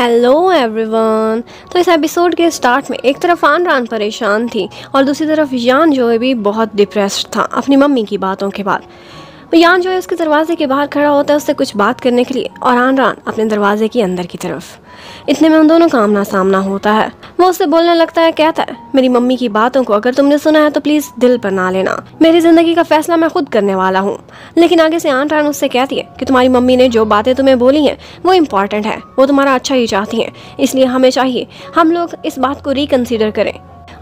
Hello everyone. तो इस episode के स्टार्ट में एक तरफ आन परेशान थी और दूसरी तरफ यान जो है भी बहुत डिप्रेस्ड था अपनी मम्मी की बातों के बाद। यान जो है उसके दरवाजे के बाहर खड़ा होता है उससे कुछ बात करने के लिए और आन अपने दरवाजे की अंदर की तरफ। इतने में उन दोनों का आमना सामना होता है। वो उससे बोलने लगता है, कहता है मेरी मम्मी की बातों को अगर तुमने सुना है तो प्लीज दिल पर ना लेना, मेरी जिंदगी का फैसला मैं खुद करने वाला हूँ। लेकिन आगे से आन उससे कहती है कि तुम्हारी मम्मी ने जो बातें तुम्हें बोली हैं वो इम्पोर्टेंट है, वो तुम्हारा अच्छा ही चाहती हैं, इसलिए हमें चाहिए हम लोग इस बात को रिकंसीडर करें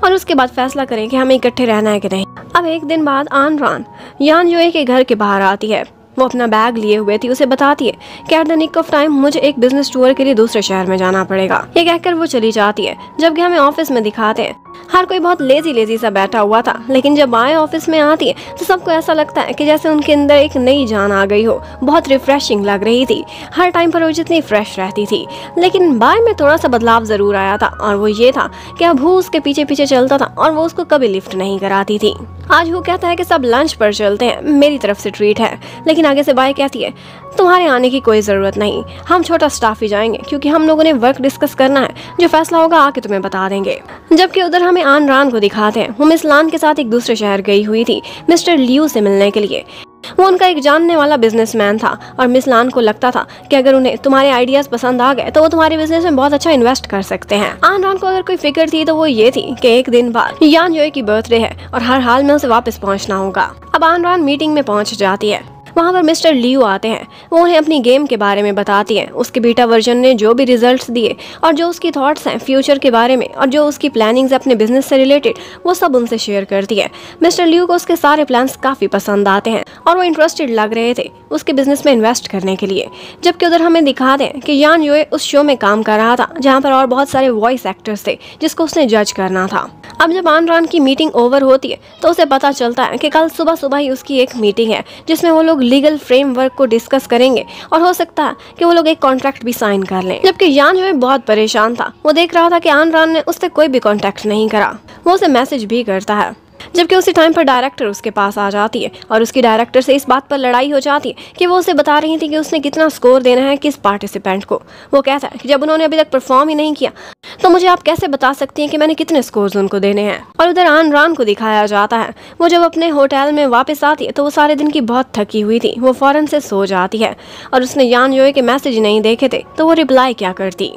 और उसके बाद फैसला करें कि हमें इकट्ठे रहना है कि नहीं। अब एक दिन बाद आन यान जो है के घर के बाहर आती है। वो अपना बैग लिए हुए थी, उसे बताती है कि at the nick of time मुझे एक बिजनेस टूर के लिए दूसरे शहर में जाना पड़ेगा। ये कहकर वो चली जाती है। जबकि हमें ऑफिस में दिखाते हैं हर कोई बहुत लेजी सा बैठा हुआ था, लेकिन जब आए ऑफिस में आती है तो सबको ऐसा लगता है कि जैसे उनके अंदर एक नई जान आ गई हो। बहुत रिफ्रेशिंग लग रही थी हर टाइम पर वो जितनी फ्रेश रहती थी। लेकिन बाय में थोड़ा सा बदलाव जरूर आया था और वो ये था कि अब वो उसके पीछे पीछे चलता था और वो उसको कभी लिफ्ट नहीं कराती थी। आज वो कहता है कि सब लंच पर चलते हैं, मेरी तरफ से ट्रीट है। लेकिन आगे से बाय कहती है तुम्हारे आने की कोई ज़रूरत नहीं, हम छोटा स्टाफ ही जाएंगे क्योंकि हम लोगों ने वर्क डिस्कस करना है, जो फैसला होगा आके तुम्हें बता देंगे। जबकि उधर हमें आन को दिखाते हैं वो मिस लान के साथ एक दूसरे शहर गई हुई थी मिस्टर लियू से मिलने के लिए। वो उनका एक जानने वाला बिजनेसमैन था और मिस लान को लगता था कि अगर उन्हें तुम्हारे आइडियाज पसंद आ गए तो वो तुम्हारे बिजनेस में बहुत अच्छा इन्वेस्ट कर सकते हैं। आन को अगर कोई फिक्र थी तो वो ये थी कि एक दिन बाद यान जोए की बर्थडे है और हर हाल में उसे वापस पहुंचना होगा। अब आन मीटिंग में पहुंच जाती है। वहाँ पर मिस्टर लियू आते हैं। वो उन्हें अपनी गेम के बारे में बताती है, उसके बीटा वर्जन ने जो भी रिजल्ट्स दिए और जो उसकी थॉट्स हैं फ्यूचर के बारे में और जो उसकी प्लानिंग्स अपने बिजनेस से रिलेटेड वो सब उनसे शेयर करती है। मिस्टर लियू को उसके सारे प्लान्स काफ़ी पसंद आते हैं और वो इंटरेस्टेड लग रहे थे उसके बिजनेस में इन्वेस्ट करने के लिए। जबकि उधर हमें दिखाते हैं कि यान योए उस शो में काम कर रहा था जहाँ पर और बहुत सारे वॉइस एक्टर्स थे जिसको उसने जज करना था। अब जब आन की मीटिंग ओवर होती है तो उसे पता चलता है कि कल सुबह ही उसकी एक मीटिंग है जिसमें वो लोग लीगल फ्रेमवर्क को डिस्कस करेंगे और हो सकता है कि वो लोग एक कॉन्ट्रैक्ट भी साइन कर लें। जबकि यान जो है बहुत परेशान था। वो देख रहा था कि आन ने उससे कोई भी कॉन्टैक्ट नहीं करा। वो उसे मैसेज भी करता है। जबकि उसी टाइम पर डायरेक्टर उसके पास आ जाती है और उसकी डायरेक्टर से इस बात पर लड़ाई हो जाती है कि वो उसे बता रही थी कि उसने कितना स्कोर देना है किस पार्टिसिपेंट को। वो कहता है कि जब उन्होंने अभी तक परफॉर्म ही नहीं किया तो मुझे आप कैसे बता सकती हैं कि मैंने कितने स्कोर्स उनको देने हैं। और उधर आन को दिखाया जाता है। वो जब अपने होटल में वापस आती है तो वो सारे दिन की बहुत थकी हुई थी। वो फौरन से सो जाती है और उसने यान जोए के मैसेज नहीं देखे थे तो वो रिप्लाई क्या करती।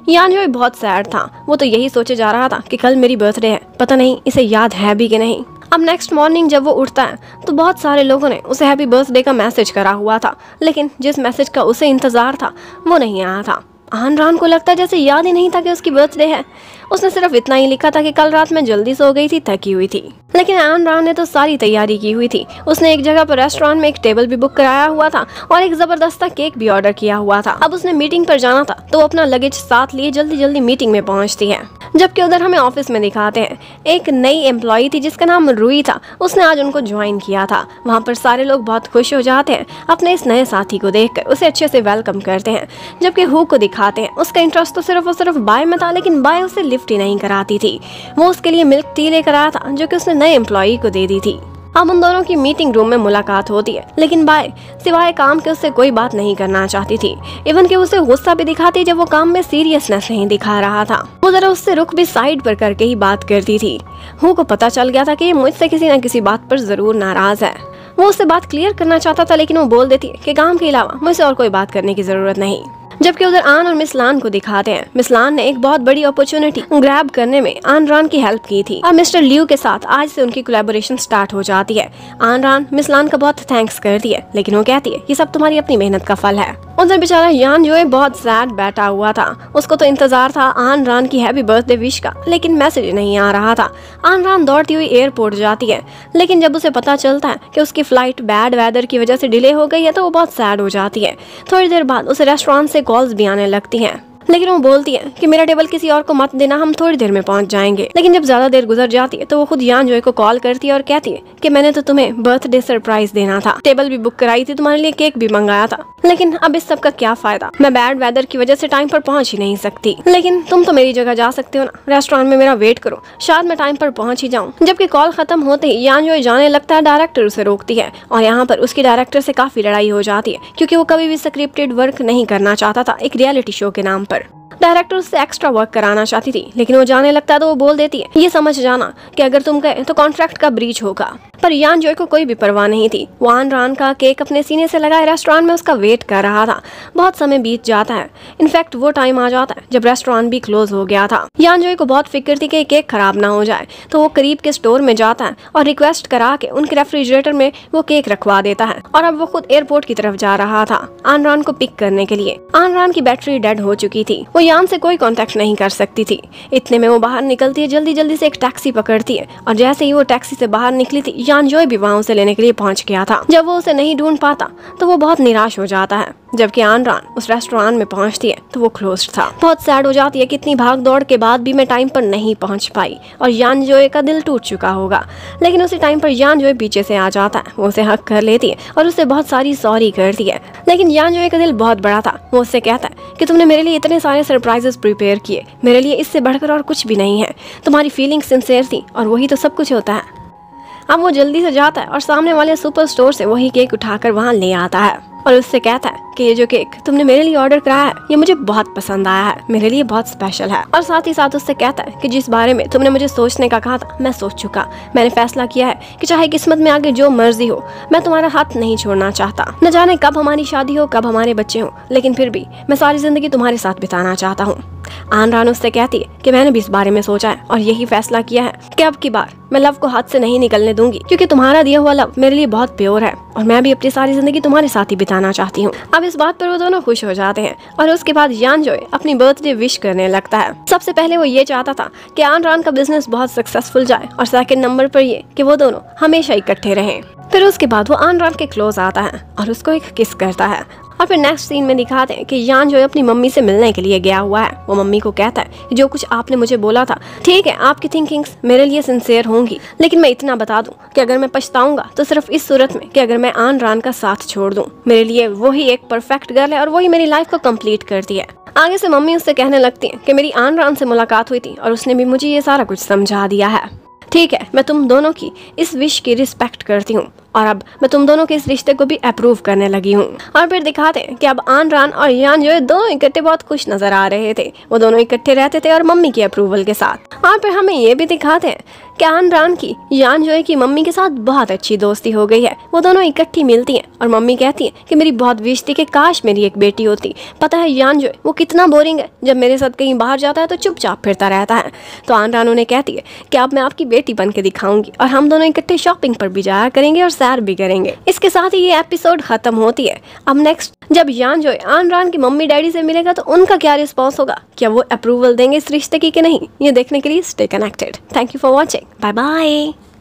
यान जो बहुत सैड था। वो तो यही सोचे जा रहा था कि कल मेरी बर्थडे है, पता नहीं इसे याद है भी कि नहीं। अब नेक्स्ट मॉर्निंग जब वो उठता है तो बहुत सारे लोगों ने उसे हैप्पी बर्थडे का मैसेज करा हुआ था, लेकिन जिस मैसेज का उसे इंतजार था वो नहीं आया था। आन को लगता है जैसे याद ही नहीं था कि उसकी बर्थडे है। उसने सिर्फ इतना ही लिखा था कि कल रात में जल्दी सो गई थी, थकी हुई थी। लेकिन आन ने तो सारी तैयारी की हुई थी। उसने एक जगह पर रेस्टोरेंट में एक टेबल भी बुक कराया हुआ था और एक जबरदस्त केक भी ऑर्डर किया हुआ था। अब उसने मीटिंग पर जाना था तो अपना लगेज साथ लिए जल्दी मीटिंग में पहुंचती है। जबकि उधर हमें ऑफिस में दिखाते हैं एक नई एम्प्लॉई थी जिसका नाम रूई था। उसने आज उनको ज्वाइन किया था। वहाँ पर सारे लोग बहुत खुश हो जाते हैं अपने इस नए साथी को देखकर, उसे अच्छे से वेलकम करते हैं। जबकि हु को दिखाते हैं उसका इंटरेस्ट तो सिर्फ और सिर्फ बाय में था, लेकिन बाय उसे लिफ्ट ही नहीं कराती थी। वो उसके लिए मिल्क टी लेकर आया था जो कि उसने नए एम्प्लॉई को दे दी थी। अब उन दोनों की मीटिंग रूम में मुलाकात होती है, लेकिन बाय सिवाय काम के उससे कोई बात नहीं करना चाहती थी। इवन कि उसे गुस्सा भी दिखाती जब वो काम में सीरियसनेस नहीं दिखा रहा था। वो जरा उससे रुख भी साइड पर करके ही बात करती थी। हु को पता चल गया था कि ये मुझसे किसी न किसी बात पर जरूर नाराज है। वो उससे बात क्लियर करना चाहता था, लेकिन वो बोल देती है कि काम के अलावा मुझसे और कोई बात करने की जरूरत नहीं। जबकि उधर आन और मिस लान को दिखाते हैं। मिस लान ने एक बहुत बड़ी अपॉर्चुनिटी ग्रैब करने में आन की हेल्प की थी और मिस्टर लियू के साथ आज से उनकी कोलैबोरेशन स्टार्ट हो जाती है। आन मिस लान का बहुत थैंक्स करती है, लेकिन वो कहती है ये सब तुम्हारी अपनी मेहनत का फल है। उधर बेचारा यान जो है बहुत सैड बैठा हुआ था। उसको तो इंतजार था आन की हैप्पी बर्थडे विश का, लेकिन मैसेज नहीं आ रहा था। आन दौड़ती हुई एयरपोर्ट जाती है, लेकिन जब उसे पता चलता है कि उसकी फ्लाइट बैड वेदर की वजह से डिले हो गई है तो वो बहुत सैड हो जाती है। थोड़ी देर बाद उसे रेस्टोरेंट से कॉल्स भी आने लगती हैं, लेकिन वो बोलती है कि मेरा टेबल किसी और को मत देना, हम थोड़ी देर में पहुंच जाएंगे। लेकिन जब ज्यादा देर गुजर जाती है तो वो खुद यान जोए को कॉल करती है और कहती है कि मैंने तो तुम्हें बर्थडे सरप्राइज देना था, टेबल भी बुक कराई थी, तुम्हारे लिए केक भी मंगाया था, लेकिन अब इस सब का क्या फायदा, मैं बैड वेदर की वजह से टाइम पर पहुंच ही नहीं सकती। लेकिन तुम तो मेरी जगह जा सकते हो ना, रेस्टोरेंट में मेरा वेट करो, शायद मैं टाइम पर पहुंच ही जाऊँ। जबकि कॉल खत्म होते ही यान जोए जाने लगता है, डायरेक्टर उसे रोकती है और यहाँ पर उसकी डायरेक्टर से काफी लड़ाई हो जाती है क्योंकि वो कभी भी स्क्रिप्टेड वर्क नहीं करना चाहता था एक रियलिटी शो के नाम पर। डायरेक्टर उससे एक्स्ट्रा वर्क कराना चाहती थी, लेकिन वो जाने लगता है तो वो बोल देती है ये समझ जाना कि अगर तुम गए तो कॉन्ट्रैक्ट का ब्रीच होगा। पर यान जोए को कोई भी परवाह नहीं थी। वो आन रान का केक अपने सीने से लगाए रेस्टोरेंट में उसका वेट कर रहा था। बहुत समय बीत जाता है। इनफैक्ट वो टाइम आ जाता है जब रेस्टोरेंट भी क्लोज हो गया था। यान जोए को बहुत फिक्र थी कि केक खराब ना हो जाए, तो वो करीब के स्टोर में जाता है और रिक्वेस्ट करा के उनके रेफ्रिजरेटर में वो केक रखवा देता है। और अब वो खुद एयरपोर्ट की तरफ जा रहा था आन रान को पिक करने के लिए। आन रान की बैटरी डेड हो चुकी थी। वो यान से कोई कांटेक्ट नहीं कर सकती थी। इतने में वो बाहर निकलती है, जल्दी जल्दी से एक टैक्सी पकड़ती है और जैसे ही वो टैक्सी से बाहर निकली थी, यान जोए भी वहाँ उसे लेने के लिए पहुंच गया था। जब वो उसे नहीं ढूंढ पाता तो वो बहुत निराश हो जाता है। जबकि आन रान उस रेस्टोरेंट में पहुंचती है तो वो क्लोज्ड था। बहुत सैड हो जाती है कि इतनी भाग दौड़ के बाद भी मैं टाइम पर नहीं पहुंच पाई और यान जोए का दिल टूट चुका होगा। लेकिन उसी टाइम पर यान जोए पीछे से आ जाता है। वो उसे हक कर लेती है और उससे बहुत सारी सॉरी करती है। लेकिन यान जोए का दिल बहुत बड़ा था। वो उससे कहता है कि तुमने मेरे लिए इतने सारे सरप्राइजेस प्रिपेयर किए, मेरे लिए इससे बढ़कर और कुछ भी नहीं है। तुम्हारी फीलिंग सिंसियर थी और वही तो सब कुछ होता है। अब वो जल्दी से जाता है और सामने वाले सुपर स्टोर से वही केक उठाकर वहाँ ले आता है और उससे कहता है कि ये जो केक तुमने मेरे लिए ऑर्डर कराया है ये मुझे बहुत पसंद आया है, मेरे लिए बहुत स्पेशल है। और साथ ही साथ उससे कहता है कि जिस बारे में तुमने मुझे सोचने का कहा था मैं सोच चुका। मैंने फैसला किया है कि चाहे किस्मत में आगे जो मर्जी हो, मैं तुम्हारा हाथ नहीं छोड़ना चाहता। न जाने कब हमारी शादी हो, कब हमारे बच्चे हो, लेकिन फिर भी मैं सारी जिंदगी तुम्हारे साथ बिताना चाहता हूँ। आन रान उससे कहती है कि मैंने भी इस बारे में सोचा है और यही फैसला किया है कि अब की बार मैं लव को हाथ से नहीं निकलने दूंगी, क्योंकि तुम्हारा दिया हुआ लव मेरे लिए बहुत प्योर है और मैं भी अपनी सारी जिंदगी तुम्हारे साथ ही बिताना चाहती हूँ। अब इस बात पर वो दोनों खुश हो जाते हैं और उसके बाद यान जोए अपनी बर्थडे विश करने लगता है। सबसे पहले वो ये चाहता था कि आन रान का बिजनेस बहुत सक्सेसफुल जाए और सेकंड नंबर पर ये कि वो दोनों हमेशा इकट्ठे रहें। फिर उसके बाद वो आन रान के क्लोज आता है और उसको एक किस करता है। और फिर नेक्स्ट सीन में दिखाते हैं कि यान जो अपनी मम्मी से मिलने के लिए गया हुआ है। वो मम्मी को कहता है कि जो कुछ आपने मुझे बोला था ठीक है, आपकी थिंकिंग्स मेरे लिए सिंसियर होंगी, लेकिन मैं इतना बता दूं कि अगर मैं पछताऊंगा तो सिर्फ इस सूरत में कि अगर मैं आन रान का साथ छोड़ दूं। मेरे लिए वही एक परफेक्ट गर्ल है और वही मेरी लाइफ को कंप्लीट करती है। आगे से मम्मी उससे कहने लगती है कि मेरी आन रान से मुलाकात हुई थी और उसने भी मुझे ये सारा कुछ समझा दिया है। ठीक है, मैं तुम दोनों की इस विश की रिस्पेक्ट करती हूँ और अब मैं तुम दोनों के इस रिश्ते को भी अप्रूव करने लगी हूँ। और फिर दिखाते हैं कि अब आन रान और यान जो दोनों इकट्ठे बहुत खुश नजर आ रहे थे। वो दोनों इकट्ठे रहते थे और मम्मी की अप्रूवल के साथ। और फिर हमें ये भी दिखाते हैं कि आन रान की यान जो की मम्मी के साथ बहुत अच्छी दोस्ती हो गई है। वो दोनों इकट्ठी मिलती हैं और मम्मी कहती है कि मेरी बहुत विश थी कि काश मेरी एक बेटी होती। पता है यान जो वो कितना बोरिंग है, जब मेरे साथ कहीं बाहर जाता है तो चुपचाप फिरता रहता है। तो आन रान उन्हें कहती है कि अब मैं आपकी बेटी बन के दिखाऊंगी और हम दोनों इकट्ठे शॉपिंग पर भी जाया करेंगे और सैर भी करेंगे। इसके साथ ही ये एपिसोड खत्म होती है। अब नेक्स्ट जब यान जो आन रान की मम्मी डैडी से मिलेगा तो उनका क्या रिस्पॉन्स होगा, क्या वो अप्रूवल देंगे इस रिश्ते की कि नहीं, ये देखने के लिए stay connected. Thank you for watching, bye bye.